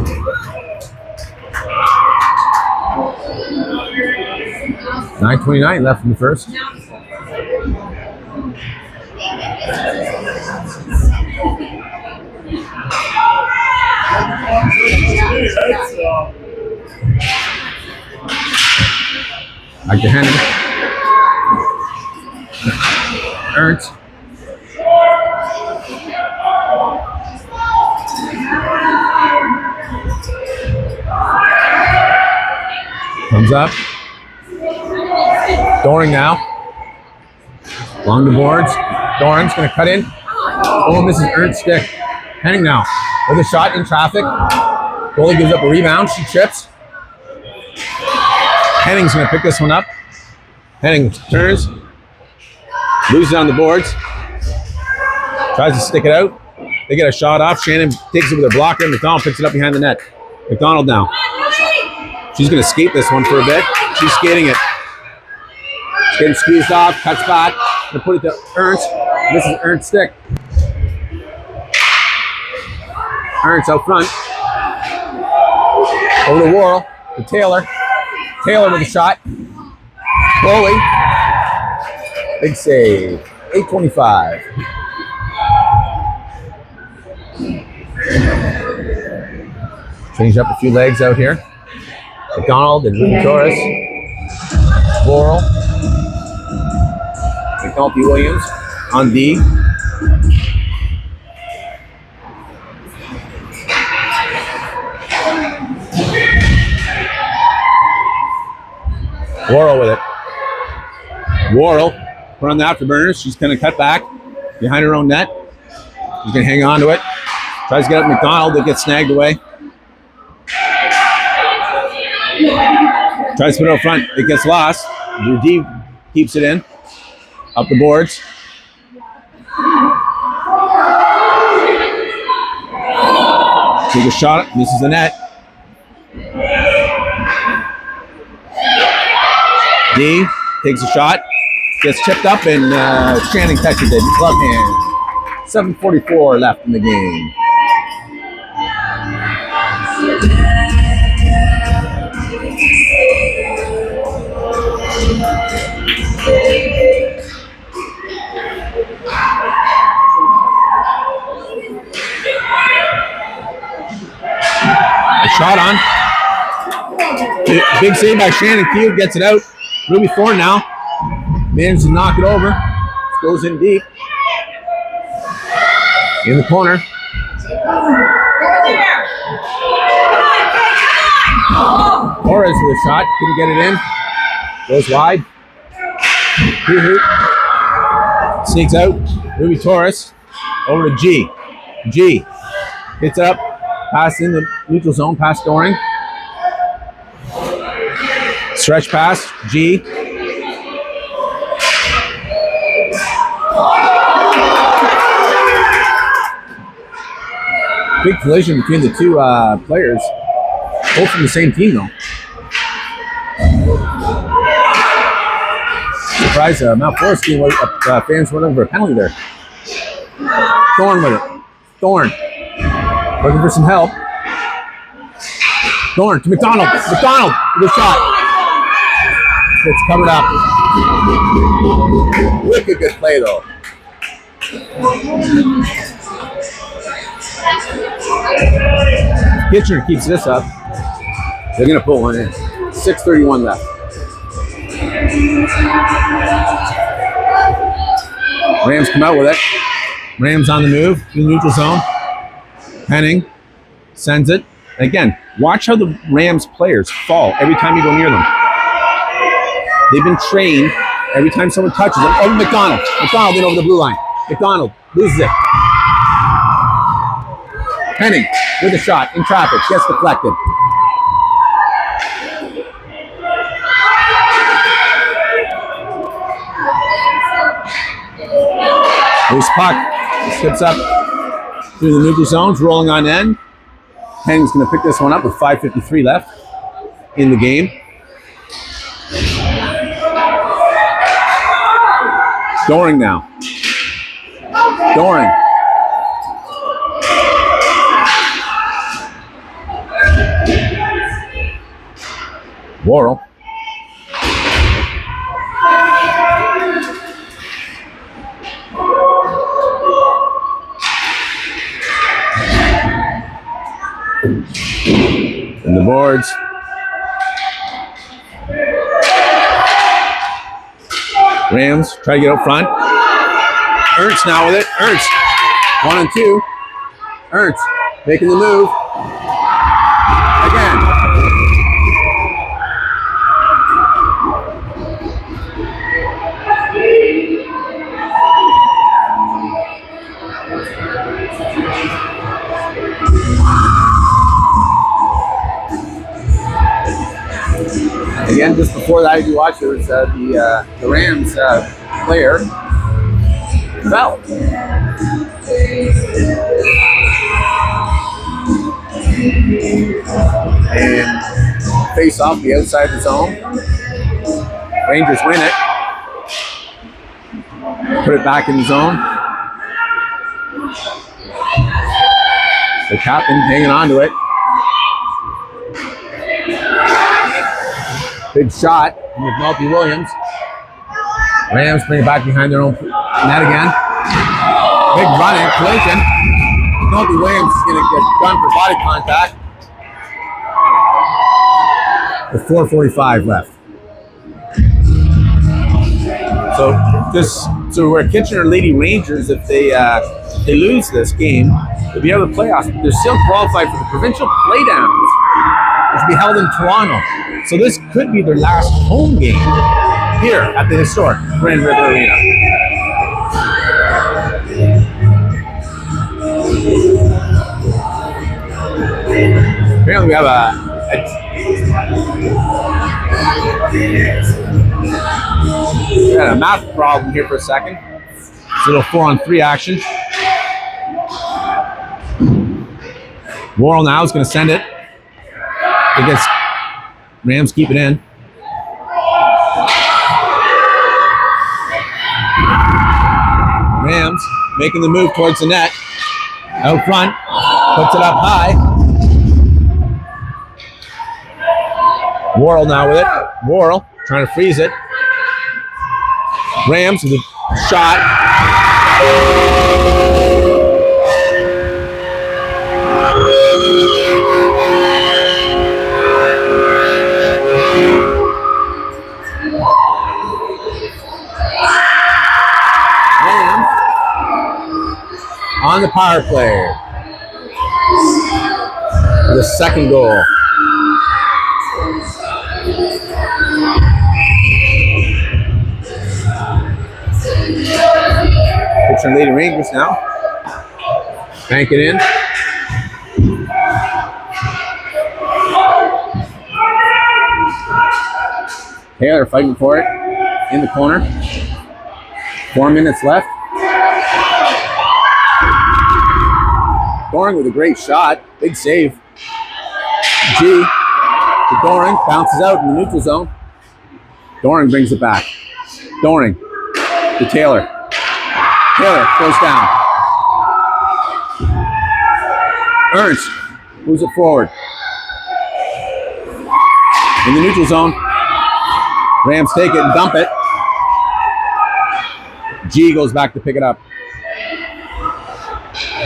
.9:29 left in the first. Back to Henry. Ernst. Comes up. Doring now. Along the boards. Doring's going to cut in. Oh, misses Ernst's stick. Henning now with a shot in traffic. Goalie gives up a rebound. She trips. Henning's going to pick this one up. Henning turns. Loses on the boards. Tries to stick it out. They get a shot off. Shannon takes it with her blocker. McDonald picks it up behind the net. McDonald now. She's going to skate this one for a bit. She's skating it. She's getting squeezed off. Cuts back. Going to put it to Ernst. This is Ernst's stick. Ernst out front. Over to Worrell. To Taylor. Taylor with a shot. Goalie. Big save. 8:25. Change up a few legs out here. McDonald and Ruby Torres. Worrell. McNulty Williams on D. Worrell with it. Worrell put on the afterburners. She's going to cut back behind her own net. She's going to hang on to it. Tries to get up McDonald. That gets snagged away. Tries to put it out front. It gets lost. D keeps it in. Up the boards. Take a shot. This is the net. D takes a shot. Gets chipped up and Shannon catches it. Glove hand. 7:44 left in the game. A shot on. Big save by Shannon Keogh. Gets it out. Ruby Thorne now. Manages to knock it over. Goes in deep. In the corner. Torres with a shot, couldn't get it in. Goes wide. Hoot. Sneaks out. Ruby Torres over to G. G hits up. Pass in the neutral zone. Pass Doring. Stretch pass. G. Big collision between the two players. Both from the same team, though. Surprised Mount Forest team fans went over a penalty there. Thorne with it. Thorne looking for some help. Thorne to McDonald. McDonald with a shot. It's covered up. Wicked good play though. Kitchener keeps this up. They're gonna put one in. 6:31 left. Rams come out with it. Rams on the move in the neutral zone. Henning sends it. Again, watch how the Rams players fall every time you go near them. They've been trained every time someone touches them. Oh, McDonald. McDonald in over the blue line. McDonald loses it. Henning with a shot in traffic. Gets deflected. Loose puck. Skips up through the neutral zones, rolling on end. Henning's going to pick this one up with 5:53 left in the game. Doring now. Doring. Worrell. And the boards. Rams try to get up front. Ernst now with it. Ernst. 1 and 2. Ernst making the move. Again. Again, just before that, you watched, there was the Rams player fell. And face off the outside of the zone. Rangers win it. Put it back in the zone. The captain hanging on to it. Big shot from McNulty Williams. Rams bring it back behind their own net again. Big running collision. McNulty Williams is going to get done for body contact. With 4:45 left. So we're Kitchener Lady Rangers. If they lose this game, they'll be out of the playoffs. But they're still qualified for the provincial playdowns, which will be held in Toronto. So this could be their last home game here at the historic Grand River Arena. Apparently we have a math problem here for a second. It's a little 4-on-3 action. Worrell now is going to send it. It gets Rams keep it in. Rams making the move towards the net. Out front. Puts it up high. Worrell now with it. Worrell trying to freeze it. Rams with a shot. On the power play. The second goal. Pitcher Lady Rangers now. Bank it in. KLR fighting for it in the corner. 4 minutes left. Doring with a great shot. Big save. G to Doring. Bounces out in the neutral zone. Doring brings it back. Doring to Taylor. Taylor goes down. Ernst moves it forward. In the neutral zone. Rams take it and dump it. G goes back to pick it up.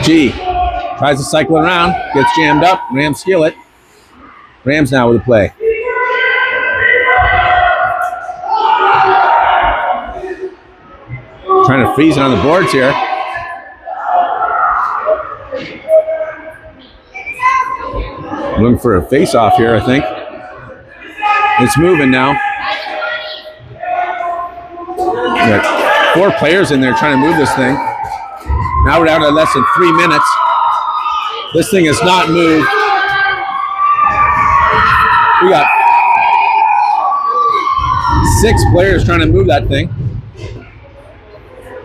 G tries to cycle it around. Gets jammed up. Rams steal it. Rams now with a play. Trying to freeze it on the boards here. Looking for a face-off here, I think. It's moving now. We got 4 players in there trying to move this thing. Now we're down to less than 3 minutes. This thing has not moved. We got 6 players trying to move that thing.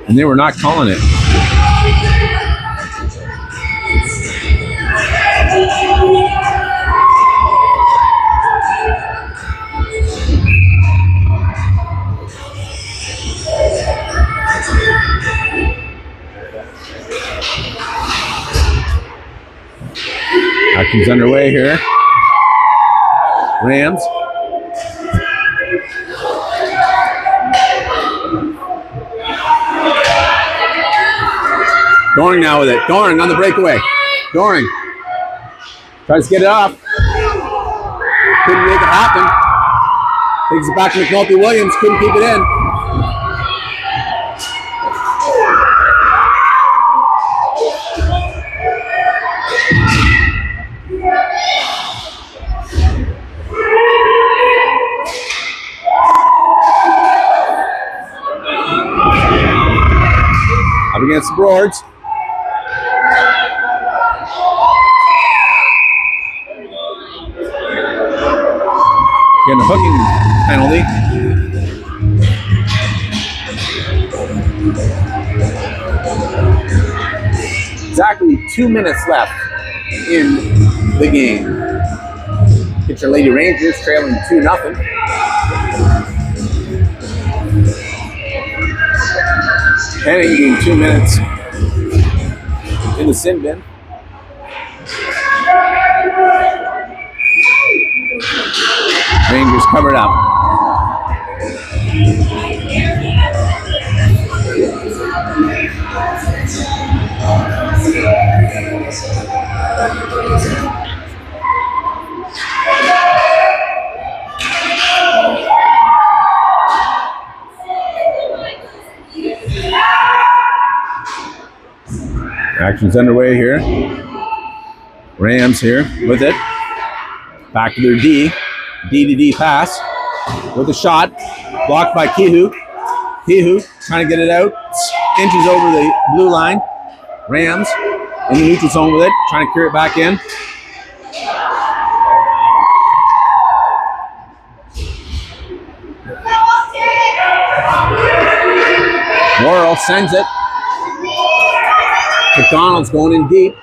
And they were not calling it. Action's underway here. Rams. Doring now with it. Doring on the breakaway. Doring tries to get it off. Couldn't make it happen. Takes it back to McNulty Williams. Couldn't keep it in. Up against the boards. Getting a hooking penalty. Exactly 2 minutes left in the game. Pitcher Lady Rangers trailing 2-0. Heading in 2 minutes in the sin bin. Rangers covered up. Action's underway here. Rams here with it. Back to their D. D to D pass with a shot. Blocked by Kihu. Kihu trying to get it out. Inches over the blue line. Rams in the neutral zone with it. Trying to clear it back in. Worrell sends it. McDonald's going in deep.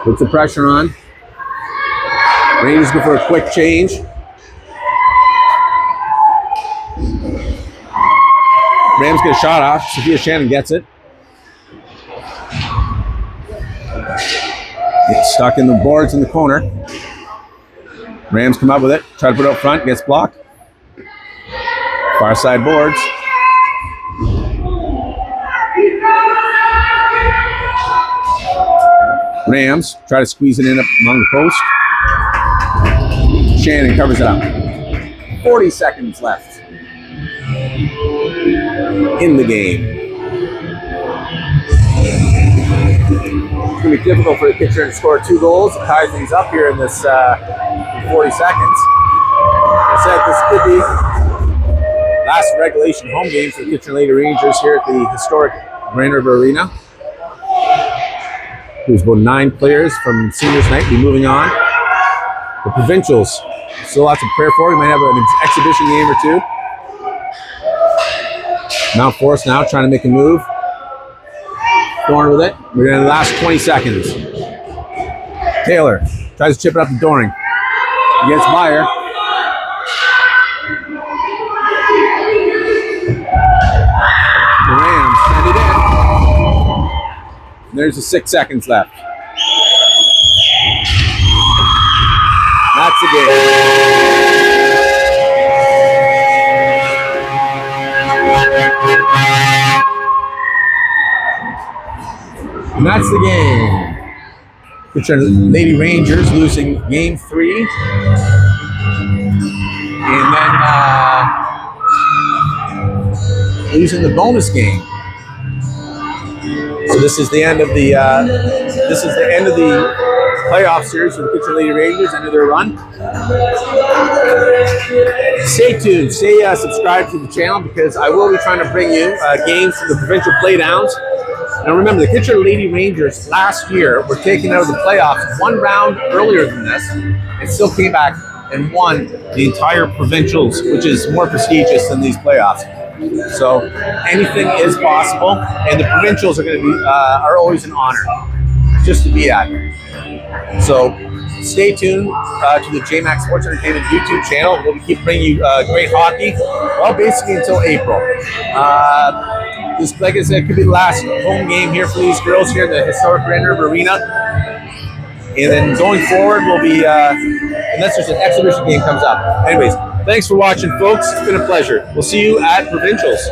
Puts the pressure on. Rangers go for a quick change. Rams get a shot off. Sophia Shannon gets it. Gets stuck in the boards in the corner. Rams come up with it. Try to put it up front. Gets blocked. Far side boards. Rams try to squeeze it in up among the post. Shannon covers it up. 40 seconds left in the game. going to be difficult for the Kitchener to score 2 goals to tie things up here in this 40 seconds. I said this could be last regulation home game for the Kitchener Lady Rangers here at the historic Grand River Arena. There's about 9 players from seniors night be moving on. The provincials, still lots of prayer for. We might have an exhibition game or 2. Mount Forest now trying to make a move. Going with it. We're in the last 20 seconds. Taylor tries to chip it up to Doring. Against Meyer. The Rams send it in. There's the 6 seconds left. That's the game. And that's the game. Kitchener Lady Rangers losing game 3. And then losing the bonus game. So this is the end of the playoff series for the Kitchener Lady Rangers, end of their run. Stay tuned, stay subscribed to the channel because I will be trying to bring you games from the provincial playdowns. Now remember, the Kitchener Lady Rangers last year were taken out of the playoffs 1 round earlier than this and still came back and won the entire provincials, which is more prestigious than these playoffs. So anything is possible, and the provincials are going to be are always an honor just to be at. So stay tuned to the JMax Sports Entertainment YouTube channel. We'll keep bringing you great hockey, well, basically until April. This, like I said, could be the last home game here for these girls here at the historic Grand River Arena. And then going forward, we'll be, unless there's an exhibition game comes up. Anyways, thanks for watching, folks. It's been a pleasure. We'll see you at Provincials.